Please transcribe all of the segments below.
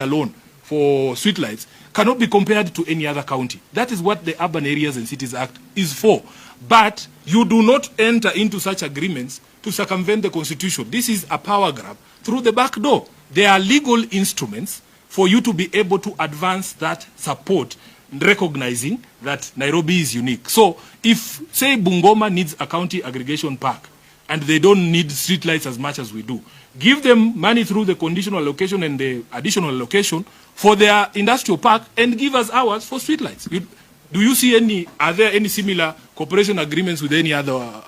alone for streetlights cannot be compared to any other county. That is what the Urban Areas and Cities Act is for. But you do not enter into such agreements to circumvent the Constitution. This is a power grab through the back door. There are legal instruments for you to be able to advance that support, recognizing that Nairobi is unique. So if, say, Bungoma needs a county aggregation park, and they don't need streetlights as much as we do, give them money through the conditional allocation and the additional allocation for their industrial park, and give us ours for streetlights. Do you see are there any similar cooperation agreements with any other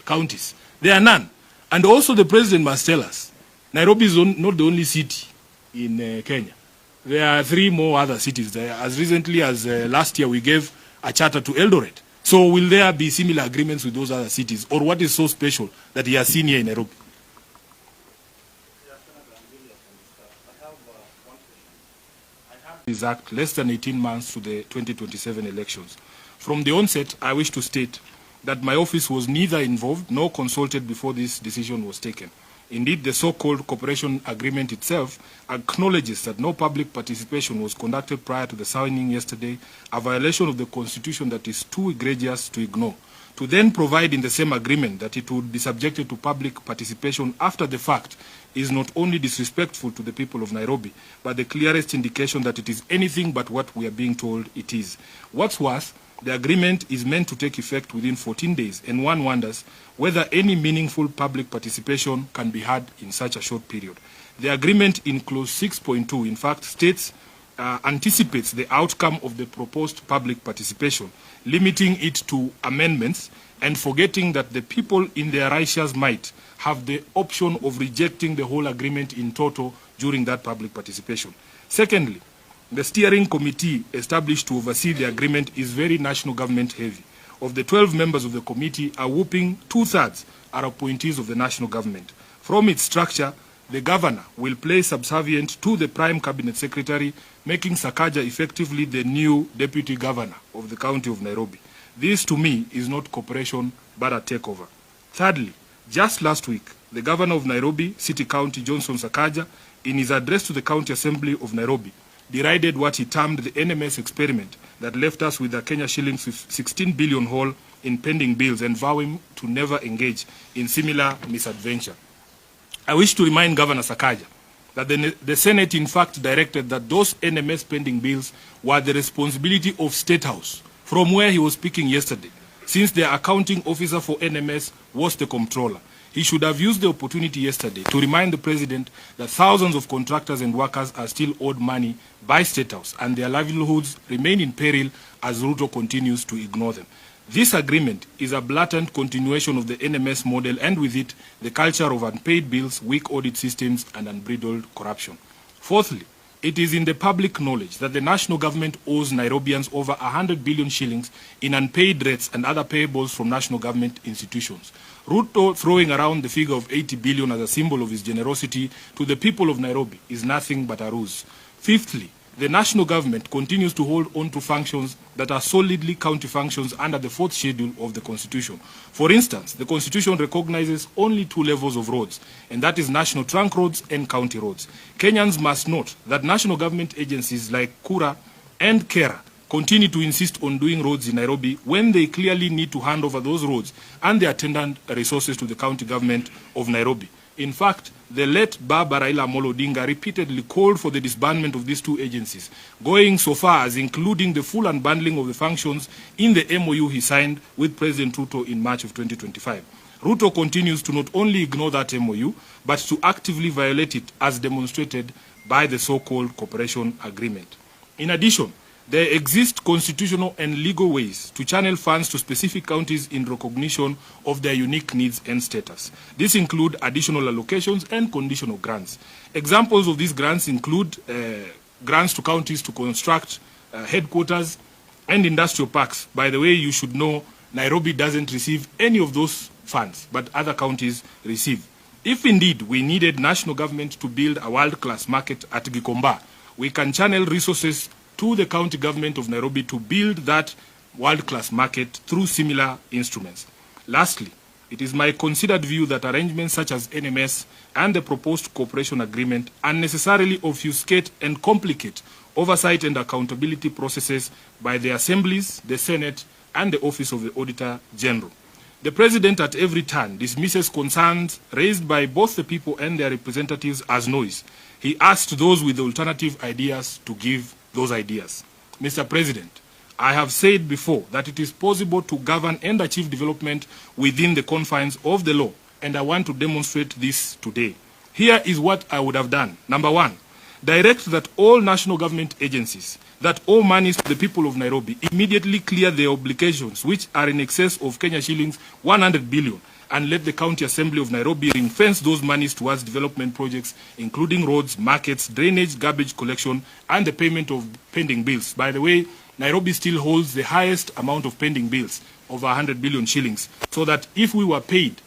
counties? There are none. And also the president must tell us, Nairobi is not the only city in Kenya. There are 3 more other cities there. As recently as last year, we gave a charter to Eldoret. So will there be similar agreements with those other cities? Or what is so special that he has seen here in Nairobi? This act less than 18 months to the 2027 elections. From the onset, I wish to state that my office was neither involved nor consulted before this decision was taken. Indeed, the so-called cooperation agreement itself acknowledges that no public participation was conducted prior to the signing yesterday, a violation of the Constitution that is too egregious to ignore. To then provide in the same agreement that it would be subjected to public participation after the fact is not only disrespectful to the people of Nairobi, but the clearest indication that it is anything but what we are being told it is. What's worse, the agreement is meant to take effect within 14 days, and one wonders whether any meaningful public participation can be had in such a short period. The agreement in clause 6.2, in fact, states anticipates the outcome of the proposed public participation, limiting it to amendments and forgetting that the people in their righteous might have the option of rejecting the whole agreement in total during that public participation. Secondly, the steering committee established to oversee the agreement is very national government heavy. Of the 12 members of the committee, a whopping 2/3 are appointees of the national government. From its structure, the governor will play subservient to the prime cabinet secretary, making Sakaja effectively the new deputy governor of the county of Nairobi. This, to me, is not cooperation, but a takeover. Thirdly, just last week, the governor of Nairobi, City County, Johnson Sakaja, in his address to the County Assembly of Nairobi, derided what he termed the NMS experiment that left us with a Kenya shillings 16 billion hole in pending bills, and vowing to never engage in similar misadventure. I wish to remind Governor Sakaja that the Senate in fact directed that those NMS pending bills were the responsibility of State House, from where he was speaking yesterday, since the accounting officer for NMS was the comptroller. He should have used the opportunity yesterday to remind the President that thousands of contractors and workers are still owed money by State House, and their livelihoods remain in peril as Ruto continues to ignore them. This agreement is a blatant continuation of the NMS model, and with it, the culture of unpaid bills, weak audit systems, and unbridled corruption. Fourthly, it is in the public knowledge that the national government owes Nairobians over 100 billion shillings in unpaid rates and other payables from national government institutions. Ruto throwing around the figure of 80 billion as a symbol of his generosity to the people of Nairobi is nothing but a ruse. Fifthly, the national government continues to hold on to functions that are solidly county functions under the 4th schedule of the Constitution. For instance, the Constitution recognizes only 2 levels of roads, and that is national trunk roads and county roads. Kenyans must note that national government agencies like Kura and Kera continue to insist on doing roads in Nairobi when they clearly need to hand over those roads and the attendant resources to the county government of Nairobi. In fact, the late Baba Raila Amolo Odinga repeatedly called for the disbandment of these 2 agencies, going so far as including the full unbundling of the functions in the MOU he signed with President Ruto in March of 2025. Ruto continues to not only ignore that MOU, but to actively violate it, as demonstrated by the so-called cooperation agreement. In addition, there exist constitutional and legal ways to channel funds to specific counties in recognition of their unique needs and status. These include additional allocations and conditional grants. Examples of these grants include grants to counties to construct headquarters and industrial parks. By the way, you should know Nairobi doesn't receive any of those funds, but other counties receive. If indeed we needed national government to build a world-class market at Gikomba, we can channel resources to the county government of Nairobi to build that world-class market through similar instruments. Lastly, It is my considered view that arrangements such as NMS and the proposed cooperation agreement unnecessarily obfuscate and complicate oversight and accountability processes by the assemblies, the Senate, and the Office of the Auditor General. The President at every turn dismisses concerns raised by both the people and their representatives as noise. He asked those with alternative ideas to give those ideas. Mr. President, I have said before that it is possible to govern and achieve development within the confines of the law, and I want to demonstrate this today. Here is what I would have done. Number one, direct that all national government agencies that owe monies to the people of Nairobi immediately clear their obligations, which are in excess of Kenya shillings 100 billion, and let the County Assembly of Nairobi ring-fence those monies towards development projects, including roads, markets, drainage, garbage collection, and the payment of pending bills. By the way, Nairobi still holds the highest amount of pending bills, over 100 billion shillings, so that if we were paid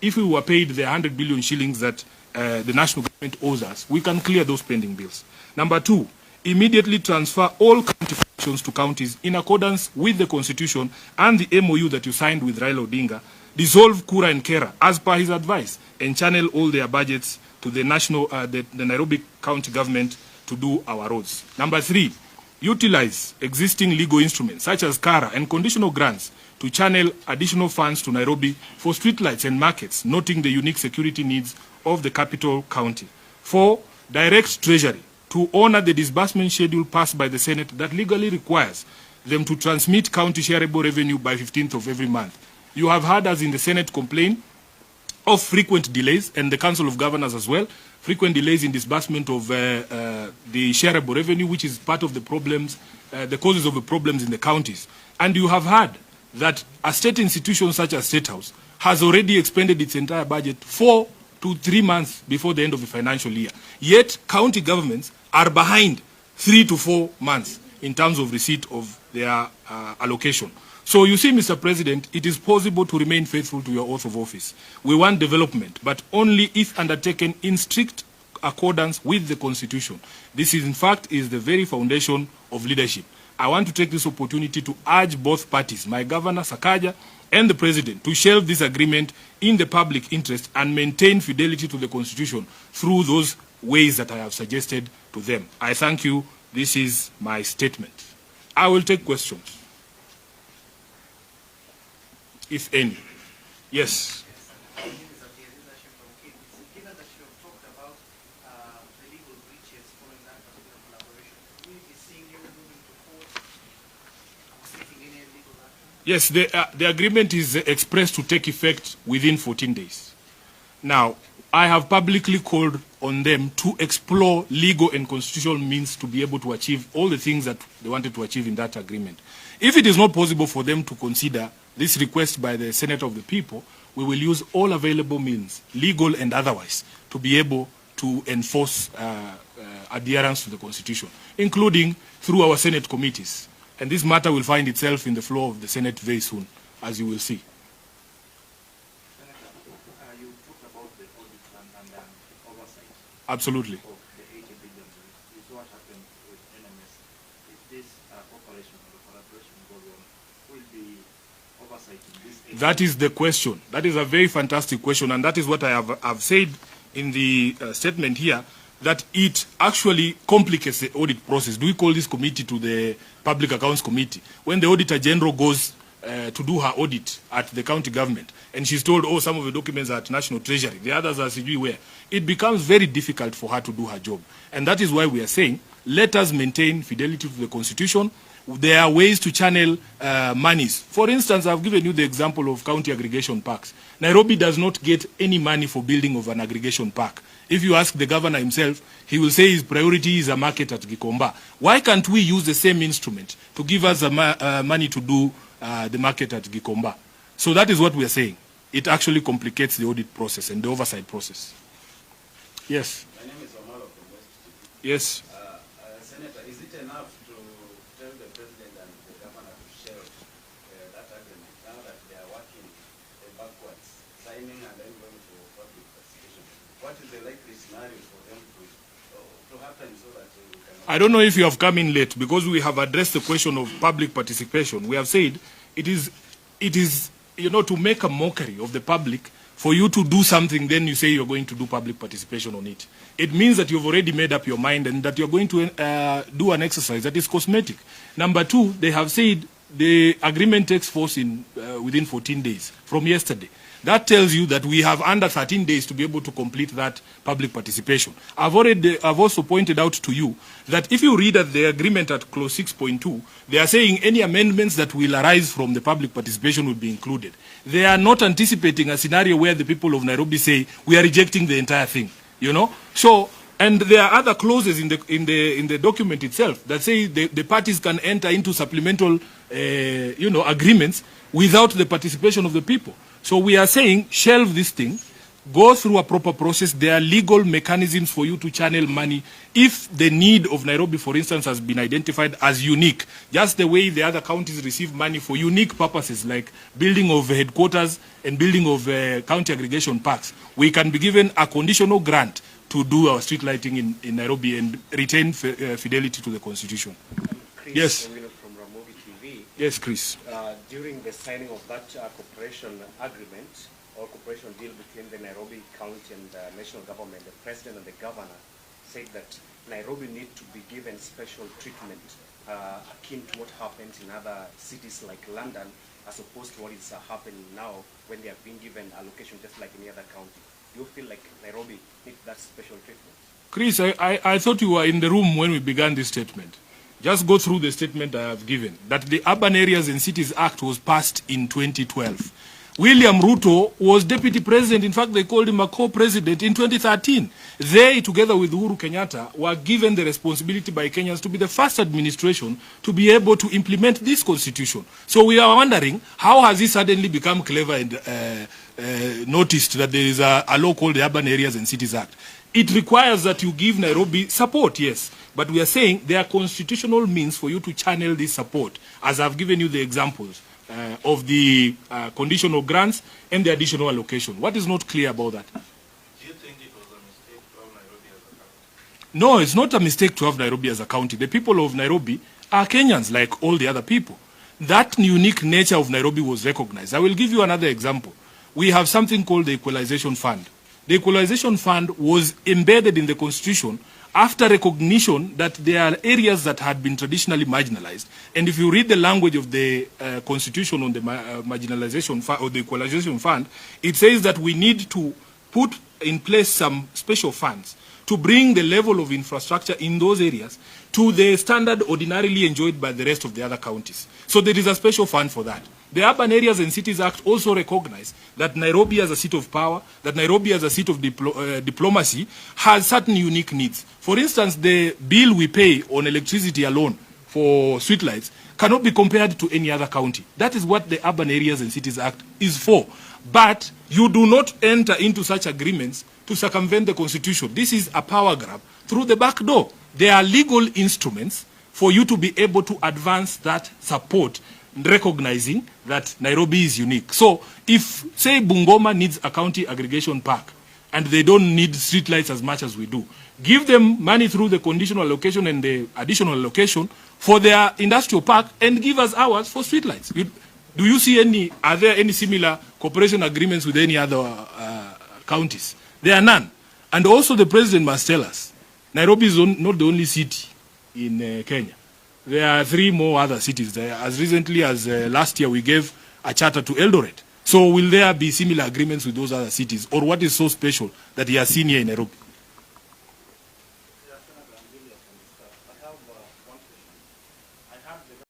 the 100 billion shillings that the national government owes us, we can clear those pending bills. Number two, immediately transfer all county functions to counties in accordance with the Constitution and the MOU that you signed with Raila Odinga. Dissolve Kura and Kera as per his advice and channel all their budgets to the Nairobi County government to do our roads. Number three, utilize existing legal instruments such as Kara and conditional grants to channel additional funds to Nairobi for streetlights and markets, noting the unique security needs of the capital county. 4. Direct Treasury to honor the disbursement schedule passed by the Senate that legally requires them to transmit county shareable revenue by 15th of every month. You have heard us in the Senate complain of frequent delays, and the Council of Governors as well, frequent delays in disbursement of the shareable revenue, which is part of the problems, the causes of the problems in the counties. And you have heard that a state institution such as State House has already expended its entire budget 4 to 3 months before the end of the financial year. Yet, county governments are behind 3 to 4 months in terms of receipt of their allocation. So you see, Mr. President, it is possible to remain faithful to your oath of office. We want development, but only if undertaken in strict accordance with the Constitution. This is, in fact, is the very foundation of leadership. I want to take this opportunity to urge both parties, my governor, Sakaja, and the President, to shelve this agreement in the public interest and maintain fidelity to the Constitution through those ways that I have suggested to them. I thank you. This is my statement. I will take questions, if any. Yes. Yes, the agreement is expressed to take effect within 14 days. Now, I have publicly called on them to explore legal and constitutional means to be able to achieve all the things that they wanted to achieve in that agreement. If it is not possible for them to consider this request by the Senate of the People, we will use all available means, legal and otherwise, to be able to enforce adherence to the Constitution, including through our Senate committees. And this matter will find itself in the floor of the Senate very soon, as you will see. Senator, you talked about the audit and oversight. Absolutely. Of the 80 billion. This is what happened with NMS. If this cooperation or collaboration goes on, will be oversight in this? That is the question. That is a very fantastic question, and that is what I have said in the statement here, that it actually complicates the audit process. Do we call this committee to the Public Accounts Committee? When the Auditor General goes to do her audit at the county government, and she's told, oh, some of the documents are at National Treasury, the others are sijui where, it becomes very difficult for her to do her job. And that is why we are saying, let us maintain fidelity to the Constitution. There are ways to channel monies. For instance, I've given you the example of county aggregation parks. Nairobi does not get any money for building of an aggregation park. If you ask the governor himself, he will say his priority is a market at Gikomba. Why can't we use the same instrument to give us money to do the market at Gikomba? So that is what we are saying. It actually complicates the audit process and the oversight process. Yes. My name is Omar of the West. Yes. Senator, is it enough to tell the President and the governor to share that agreement now that they are working backwards, signing and then going to public participation? What is the likely scenario for them to happen so that we can... I don't know if you have come in late, because we have addressed the question of public participation. We have said it is to make a mockery of the public, for you to do something, then you say you're going to do public participation on it. It means that you've already made up your mind and that you're going to do an exercise that is cosmetic. Number two, they have said the agreement takes force within 14 days from yesterday. That tells you that we have under 13 days to be able to complete that public participation. I've also pointed out to you that if you read at the agreement at clause 6.2, they are saying any amendments that will arise from the public participation will be included. They are not anticipating a scenario where the people of Nairobi say we are rejecting the entire thing. So, and there are other clauses in the document itself that say the parties can enter into supplemental agreements without the participation of the people. So we are saying shelve this thing, go through a proper process. There are legal mechanisms for you to channel money if the need of Nairobi, for instance, has been identified as unique, just the way the other counties receive money for unique purposes like building of headquarters and building of county aggregation parks. We can be given a conditional grant to do our street lighting in Nairobi and retain fidelity to the constitution. Chris, yes. Yes, Chris. During the signing of that cooperation agreement or cooperation deal between the Nairobi County and the national government, the president and the governor said that Nairobi need to be given special treatment akin to what happens in other cities like London, as opposed to what is happening now when they have been given allocation just like any other county. Do you feel like Nairobi needs that special treatment? Chris, I thought you were in the room when we began this statement. Just go through the statement I have given, that the Urban Areas and Cities Act was passed in 2012. William Ruto was deputy president. In fact, they called him a co-president in 2013. They, together with Uhuru Kenyatta, were given the responsibility by Kenyans to be the first administration to be able to implement this constitution. So we are wondering, how has he suddenly become clever and noticed that there is a law called the Urban Areas and Cities Act? It requires that you give Nairobi support, yes. But we are saying there are constitutional means for you to channel this support, as I've given you the examples of the conditional grants and the additional allocation. What is not clear about that? Do you think it was a mistake to have Nairobi as a county? No, it's not a mistake to have Nairobi as a county. The people of Nairobi are Kenyans like all the other people. That unique nature of Nairobi was recognized. I will give you another example. We have something called the Equalization Fund. The Equalization Fund was embedded in the Constitution after recognition that there are areas that had been traditionally marginalized. And if you read the language of the Constitution on the marginalization fund, or the Equalization Fund, it says that we need to put in place some special funds to bring the level of infrastructure in those areas to the standard ordinarily enjoyed by the rest of the other counties. So there is a special fund for that. The Urban Areas and Cities Act also recognizes that Nairobi as a seat of power, that Nairobi as a seat of diplomacy, has certain unique needs. For instance, the bill we pay on electricity alone for streetlights cannot be compared to any other county. That is what the Urban Areas and Cities Act is for. But you do not enter into such agreements to circumvent the Constitution. This is a power grab through the back door. There are legal instruments for you to be able to advance that support, recognizing that Nairobi is unique. So if, say, Bungoma needs a county aggregation park and they don't need streetlights as much as we do, give them money through the conditional allocation and the additional allocation for their industrial park and give us ours for streetlights. Do you see are there any similar cooperation agreements with any other counties? There are none. And also the president must tell us, Nairobi is not the only city in Kenya. There are 3 more other cities there. As recently as last year, we gave a charter to Eldoret. So will there be similar agreements with those other cities? Or what is so special that he has seen here in Nairobi?